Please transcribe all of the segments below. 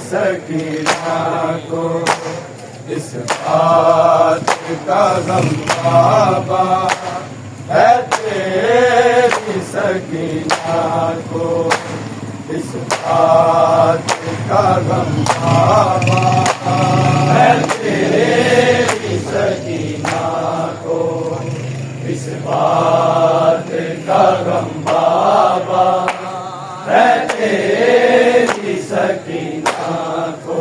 سکینہ کو اس بات کا غم بابا ہے، تیری سکینہ کو اس بات کا غم بابا ہے، تیری سکینہ کو اس بات کا غم بابا ہے، تیری سکینہ کو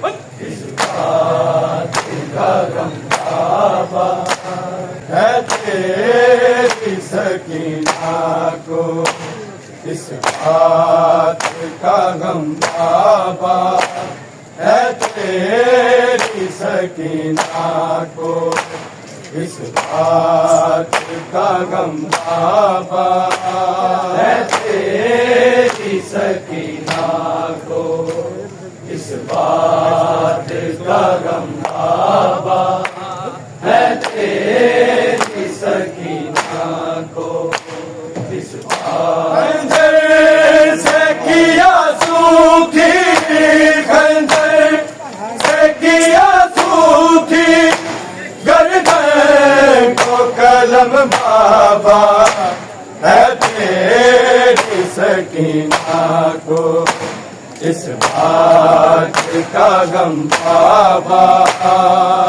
اس بات کا غم بابا ہے، تیری سکینہ کو اس بات کا غم بابا ہے، تیری سکینہ کو اس بات کا غم بابا ہے، تیری سکینہ کو اس بات کا غم بابا ہے، تیری سکینہ کو اس خنجر سے کیا سوکھی، خنجر سے کیا سوکھی گردن کو قلم بابا ہے، تیری سکینہ کو اس بات کا غم بابا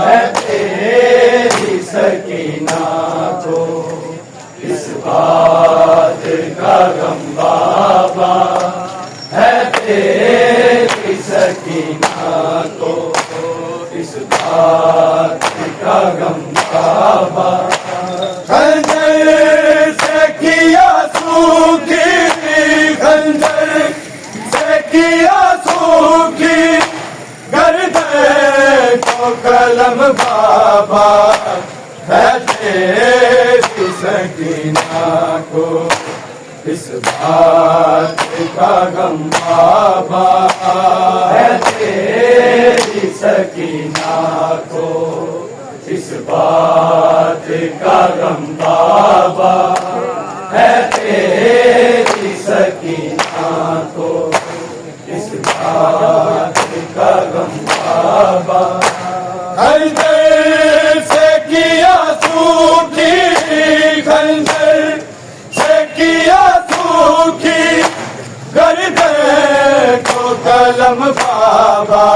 ہے، تیری سکینہ کو اس بات کا غم بابا ہے، تیری سکینہ کو اس بات کا غم بابا خنجر سے کیا سوکھی، خنجر سے کیا سوکھی گردن کو قلم بابا ہے، تیری سکینہ کو اس بات کا غم بابا ہے، تیری سکینہ کو اس بات کا غم بابا ہے، تیری سکینہ کو اس بات کا غم بابا خنجر سے کیا سوکھی، خنجر سے کیا سوکھی گردن کو قلم بابا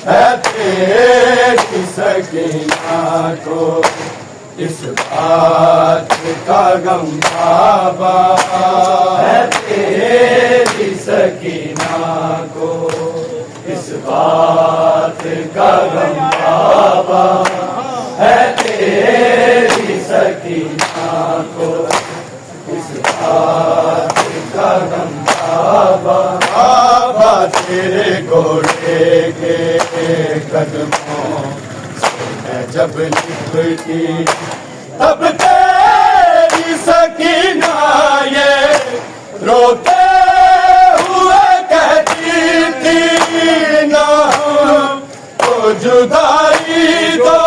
ہے، تیری سکینہ کو اس بات کا غم بابا ہے، تیری سکینہ کو اس بات کا غم بابا ہے، تیری سکینہ کو اس بات کا غم بابا بابا تیرے گھوڑے کے قدموں سے میں جب لپٹی تب تیری سکینہ یہ روتے ہوئے کہتی تھی نہ تو جدائی تو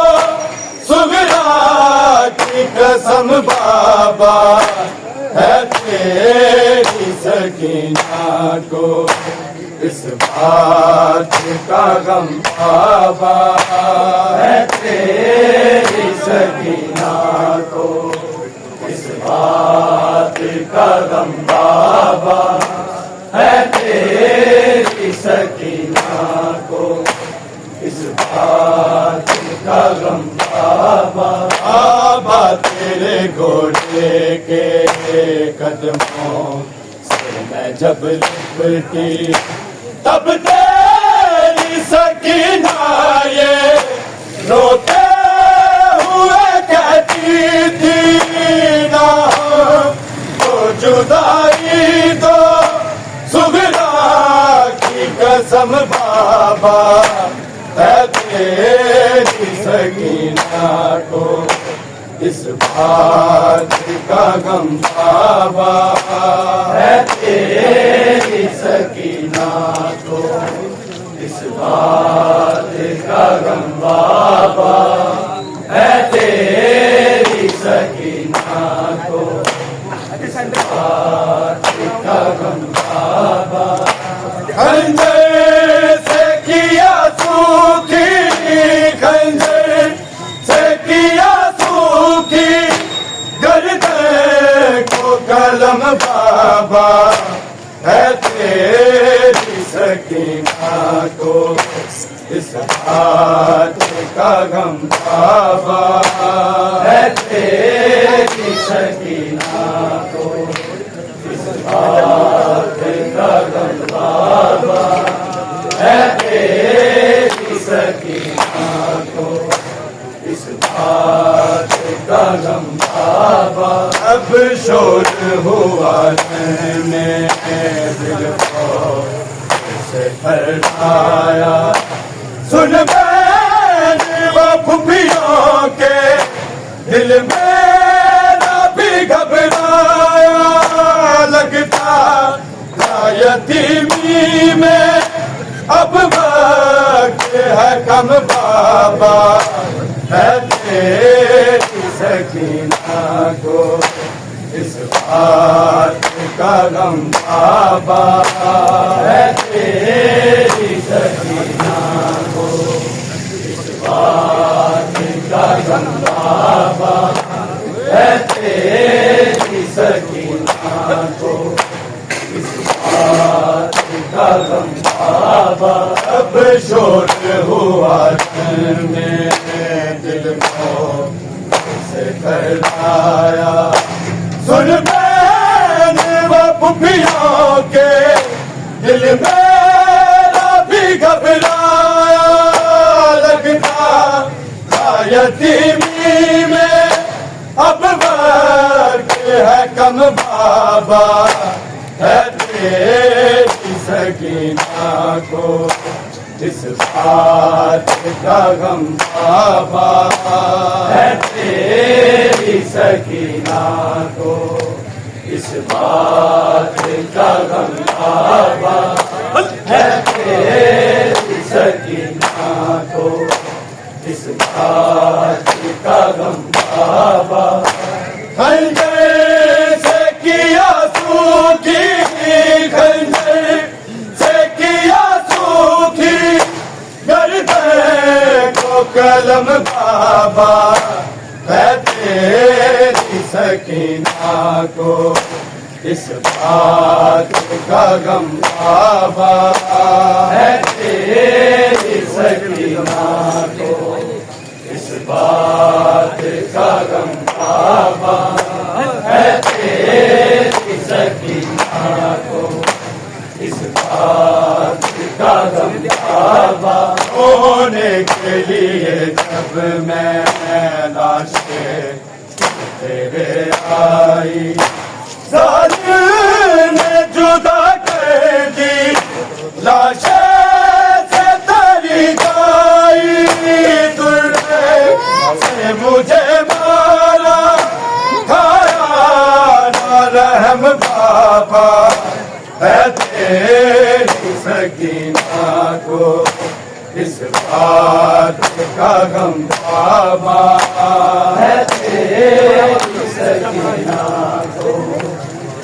سغرا کی قسم بابا ہے، تیری سکینہ کو اس بات کا غم بابا ہے، تیری سکینہ کو اس بات کا غم بابا ہے، تیری سکینہ کو اس بات کا غم بابا بابا تیرے گھوڑے کے قدموں سے میں جب لپٹی تب تیری سکینہ یہ روتے ہوئے کہتی تھی نہ تو جدائی تو سغرا کی قسم غم بابا ہے تیری سکینہ کو، اس بات کا غم بابا ہے تیری سکینہ کو، اس بات کا غم بابا ہے تیری سکینہ کو، اس بات کا غم بابا۔ خنجر سے کیا سوکھی، خنجر سے کیا سوکھی گردن کو قلم بابا ہے تیری سکینہ کو، اس بات کا غم بابا ہے تیری سکینہ کو، اس بات کا غم بابا ہے تیری سکینہ کو، اس بات کا غم بابا۔ اب شور ہوا میں دل کو سے پھیلایا، سن میں وہ پھپھیوں کے دل میرا بھی گھبرایا، لگتا یتیمی میں اب وقت ہے کم بابا ہے تیری سکینہ کو، اس بات کا غم بابا ہے تیری سکینہ کو، اس بات کا غم بابا ہے تیری سکینہ کو، اس بات کا غم بابا۔ اب شور ہوا میں دل کو سے پھیلایا، سن میں نے وہ پھپھیوں کے دل میرا بھی گھبرایا، لگتا یتیمی میں اب وقت ہے کم بابا ہے تیری سکینہ کو، اس بات کا غم بابا ہے تیری سکینہ کو، اس بات کا غم بابا ہے تیری سکینہ کو، اس بات کا غم بابا۔ خنجر سے کیا سوکھی، خنجر سے کیا سوکھی گردن کو قلم بابا ہے تیری سکینہ کو، اس بات کا غم بابا ہے تیری سکینہ کو، اس بات کا غم بابا ہے تیری سکینہ کو، اس بات کا غم بابا۔ ہونے کے لیے جب میں لاش تیرے آئی، ظالم نے جدا کر دی لاش سے تیری گائی، درے سے مجھے مارا کھایا نہ رحم بابا ہے تیری سکینہ کو، اس بات کا غم بابا ہے تیری سکینہ کو،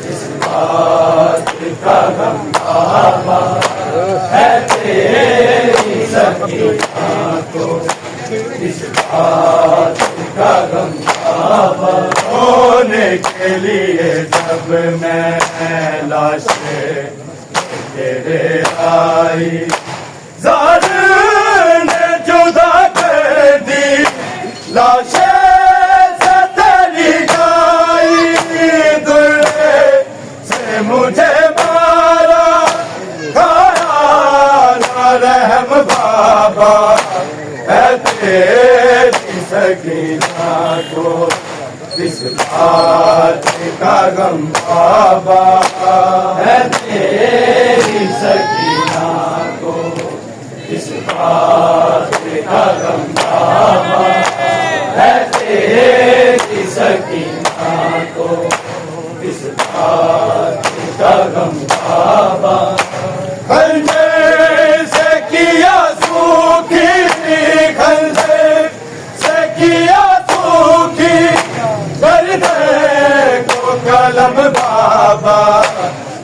اس بات کا غم بابا ہے تیری سکینہ کو، اس بات کا غم بابا۔ ہونے کے لیے جب میں لاش تیرے آئی، ظالم نے جدا کر دی لاش سے تیری گائی، درے سے مجھے مارا کھایا نہ رحم بابا ہے تیری سکینہ کو، اس بات کا غم بابا ہے تیری سکینہ کو۔ بات کا غم بابا ہے تیری سکینہ کو، اس بات کا غم بابا خنجر سے کیا سوکھی، خنجر سے کیا سوکھی گردے کو قلم بابا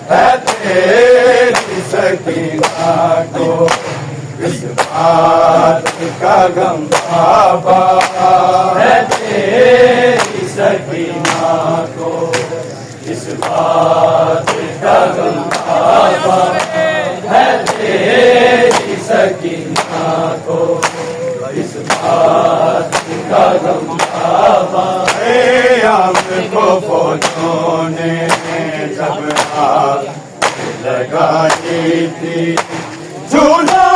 ہے تیری سکینہ کو، اس بات کا غم بابا ہے تیری سکینہ کو، اس بات کا غم بابا ہے تیری سکینہ کو، اس بات کا غم بابا ہے۔ ہم کو فوجوں نے جب آگ لگائی تھی، جھولا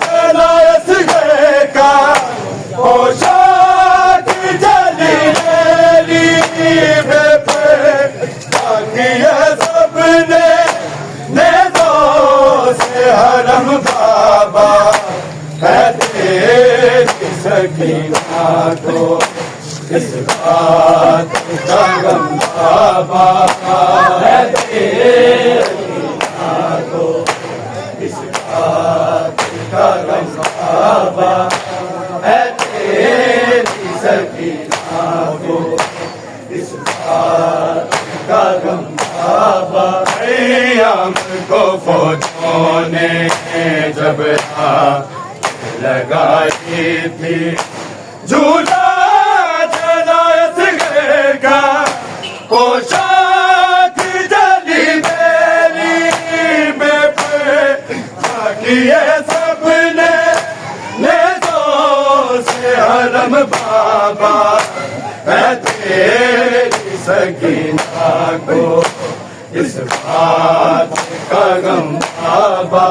جلائس گئے کا پوشاک جلی میری بے پہ کیے سب نے نیزوں سے حرم بابا ہے تیری سکینہ کو، اس بات کا غم بابا ہے تیری سکینہ کو، اس بات کا غم بابا ہے تیری سکینہ کو، اس بات کا غم بابا ہے۔ ہم کو فوجوں نے جب آگ لگائی تھی، جھولا جلائس گئے کا پوشاک جلی میری بے پہ کیے سب نے نیزوں سے حرم بابا ہے تیری سکینہ کو، اس بات کا غم بابا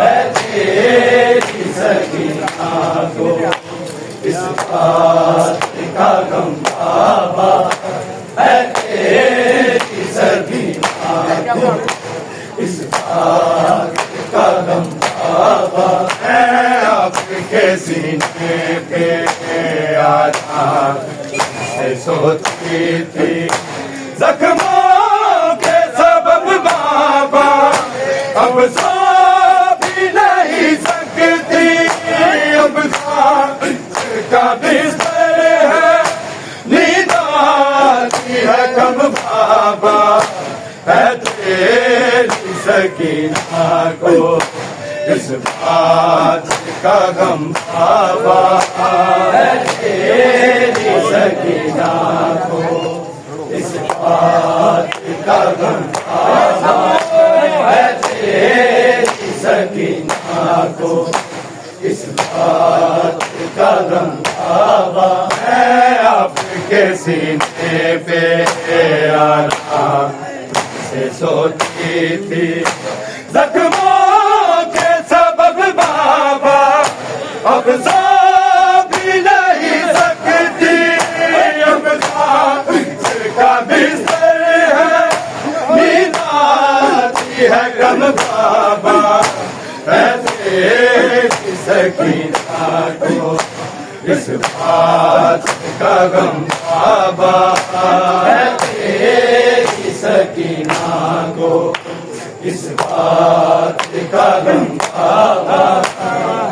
ہے تیری سکینہ کو، اس بات کا غم بابا ہے تیری سکینہ کو، اس بات کا غم بابا ہے۔ آپ کے سینے پہ آدھار سے سوتی تھی زخموں کے سبب بابا، اب سو بھی نہیں سکتی، اب کا بستر ہے نیند آتی ہے کم بابا ہے تیری سکینہ کو، اس بات کا غم بابا ہے تیری سکینہ کو، اس بات کا غم بابا ہے تیری سکینہ کو، اس بات کا غم بابا ہے۔ آپ کے سینے پہ آرام سے سوتی تھی زخموں کے سبب بابا، اب سو بھی نہیں سکتی، اب کا بستر ہے نیند آتی ہے کم بابا ہے تیری سکینہ کو، اس بات کا غم بابا ہے تیری سکینہ کو، اس بات کا غم بابا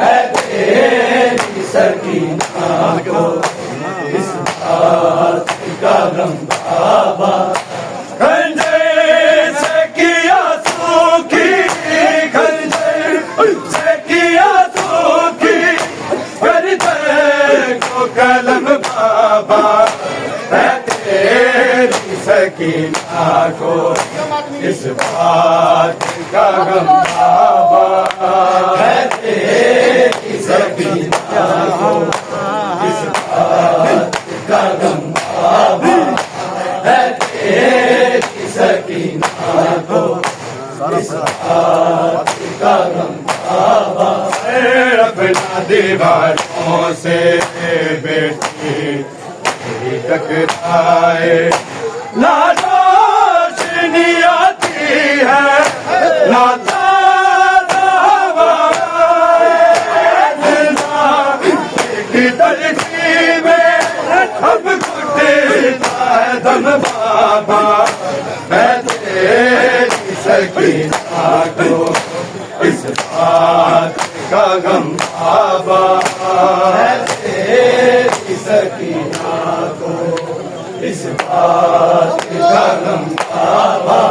ہے تیری سکینہ کو، اس بات کا غم بابا خنجر سے کیا سوکھی، خنجر سے کیا سوکھی گردے کو قلم بابا ہے تیری سکینہ کو، اس بات کا غم بابا ہے تیری سکینہ کو، اس بات کا غم بابا ہے تیری سکینہ کو، اس بات کا غم بابا ہے۔ اپنا دیواروں سے بیٹی ٹکرائے نہ روشنی آتی ہے نہ تازہ ہوا آئے، بات کا غم بابا ہے تیری سکینہ کو، اس بات کا غم بابا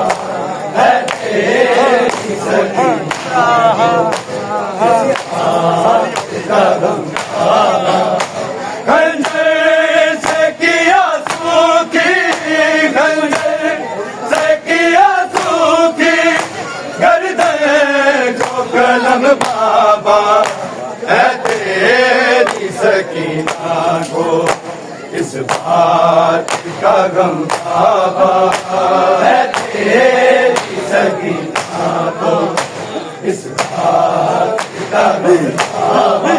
ہے تیری سکینہ کو، اس بات کا غم بابا خنجر سے کیا سوکھی، خنجر سے کیا سوکھی گردن کو قلم بابا ہے تیری سکینہ کو، اس بات کا غم بابا ہے تیری سکینہ کو، اس بات کا غم بابا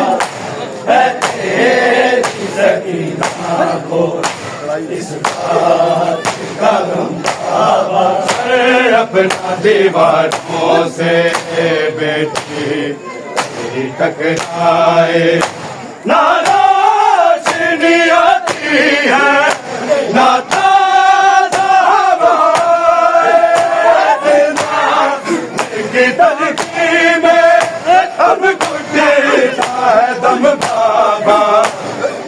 ہے تیری سکینہ کو، اس بات کا غم بابا اپنا دیواروں سے بیٹی ٹکرائے، نہ روشنی آتی ہے نہ تازہ ہوائے، کی تلخی میں اب گھٹتا ہے دم بابا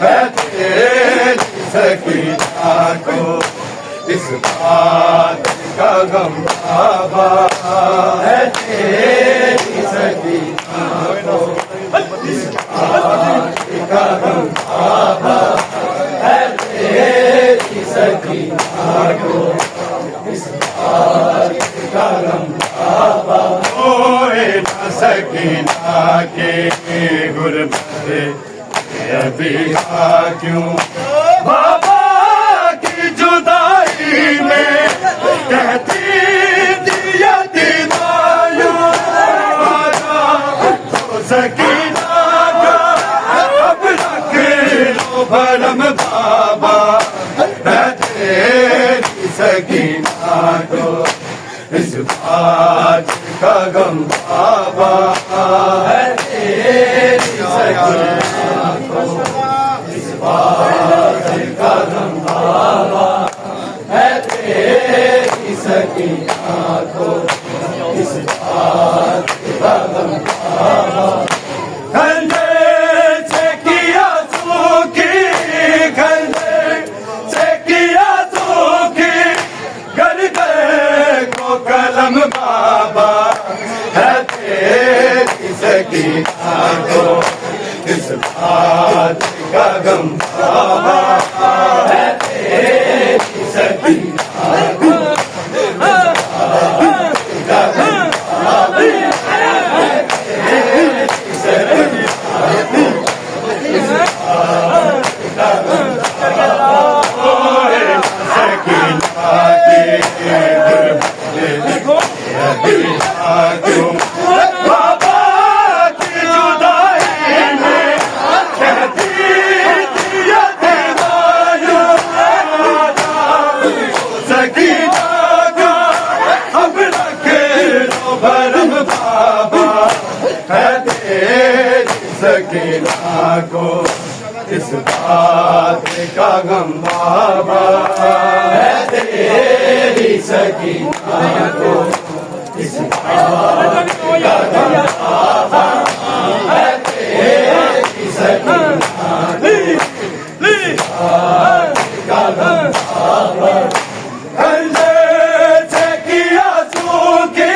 ہے تیری سکینہ کو، اس بات کا غم بابا ہے تیری سکینہ کو، اس بات کا غم بابا ہے تیری سکینہ کو، اس بات کا غم بابا ہوئے نہ سکینہ کے غربت ابھی کیوں بابا کی جدائی میں کہتی تھی یتیمایوں سکینہ کا اب رکھ لو بھرم بابا ہے تیری سکینہ کو، اس بات کا غم بابا ہے تیری سکینہ کو، اس بات کا غم بابا ہے تیری سکینہ کو، اس بات کا غم بابا خنجر سے کیا سوکھی، خنجر سے کیا سوکھی گردن کو قلم بابا ہے تیری سکینہ کو، اس بات کا غم بابا ہے تیری سکینہ کو، اس بات کا غم بابا ہے تیری سکینہ کو، اس بات کا غم بابا ہوئے سکینہ کی غربت ابھی کیوں بابا کی جدائی میں کہتی تھی یتیمایوں سکینہ کا اب رکھ لو بھرم بابا ہے تیری سکینہ کو، اس بات کا غم بابا ہے تیری سکینہ کو، اس بات کا غم بابا ہے تیری سکینہ کو، اس بات کا غم بابا خنجر سے کیا سوکھی،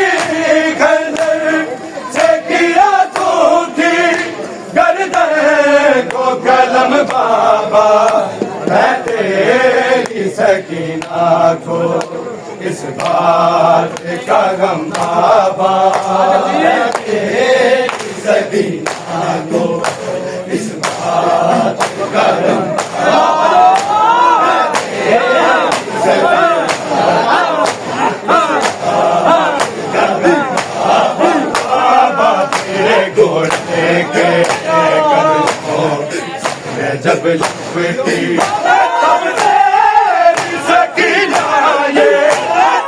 خنجر سے کیا سوکھی گردن کو قلم بابا ہے تیری سکینہ کو، اس بات کا غم بابا ہے تیری سکینہ کو، اس بات کا غم بابا ہے تیری سکینہ بابا تیرے گھوڑے کے قدموں میں جب لپٹی تب تیری سکینہ یہ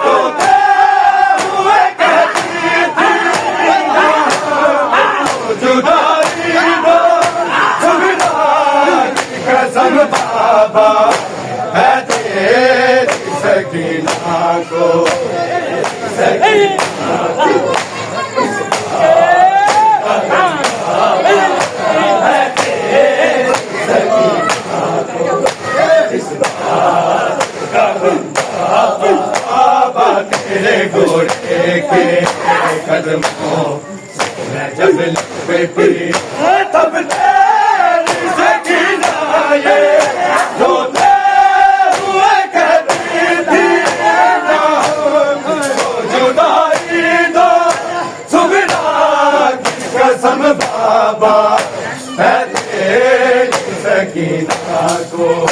روتے ہوئے کہتی تھی جدائی دو جھگڑا کی قسم بابا ہے تیری سکینہ کو، سکینہ لپٹی تب تیری سکینہ یہ روتے ہوئے کہتی تھی نہ ہو جدائی دو سغرا کی قسم بابا ہے تیری سکینہ کو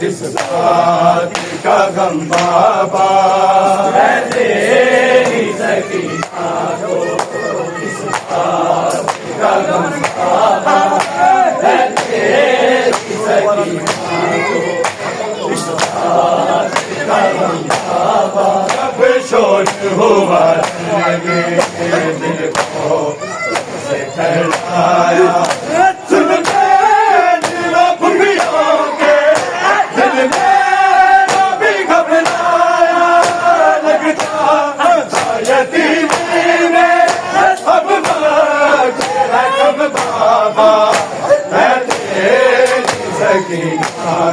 اس بات کا غم بابا ہے تیری سکینہ کو اس بات کا غم بابا ہے تیری سکینہ کو اس بات کا غم بابا جب شور ہوا لگے دل کو سے پھیلایا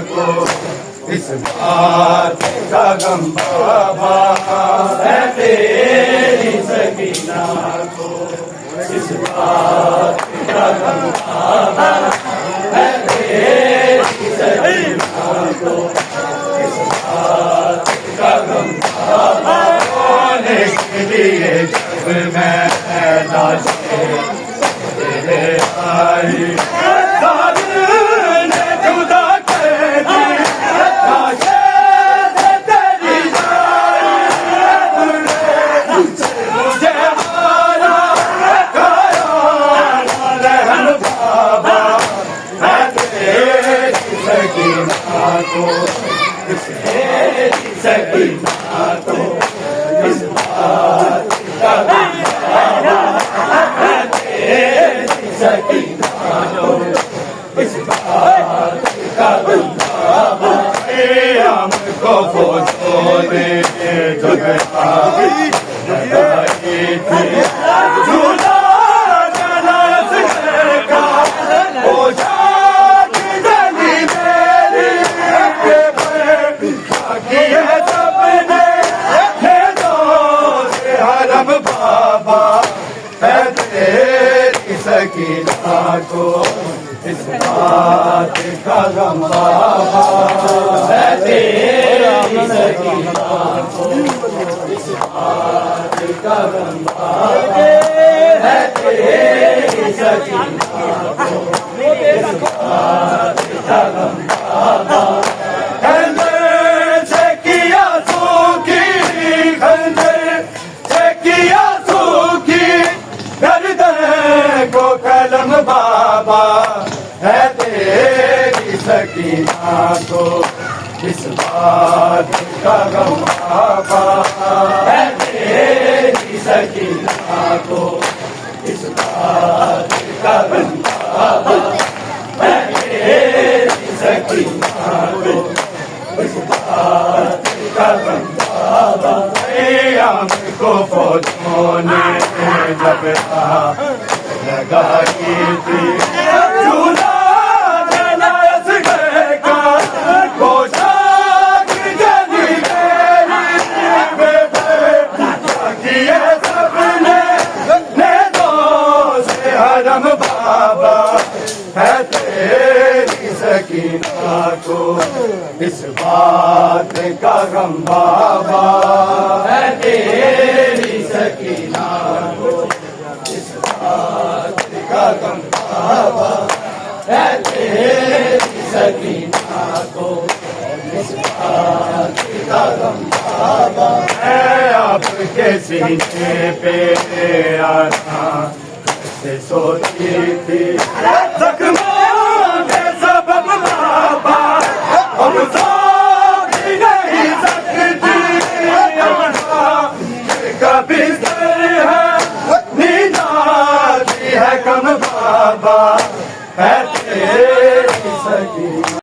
کو اس بات کا غم بابا ہے تیری سکینہ کو اس بات کا غم بابا ہے تیری سکینہ کو اس بات کا غم بابا ہونے کے لیے جب میں ناشے تیرے آئی سکینہ کو اس بات کا غم بابا ہے تیری سکینہ کو اس بات کا غم بابا ہے تیری سکینہ کو اس بات کا غم بابا بابا ہے تیری سکینہ کو اس بات کا غم بابا ہے تیری سکینہ کو اس بات کا غم بابا ہے تیری سکینہ کو اس بات کا غم بابا ہم کو فوجوں نے جب لگائی تھی جھولا جناس گئے کا پوشاک جلی کیے سب نے دو سے حرم بابا ہے تیری سکینہ کو اس بات کا غم بابا ہے تیری سکینہ کو اس بات کا غم بابا ہے تیری سکینہ کو اس بات کا غم بابا ہے آپ کے سینے پہ آنا سے سوچی تھی زخموں کے سبب بابا ہم سوچ نہیں سکتی کبھی ہے کم بابا ہے تیری سکینہ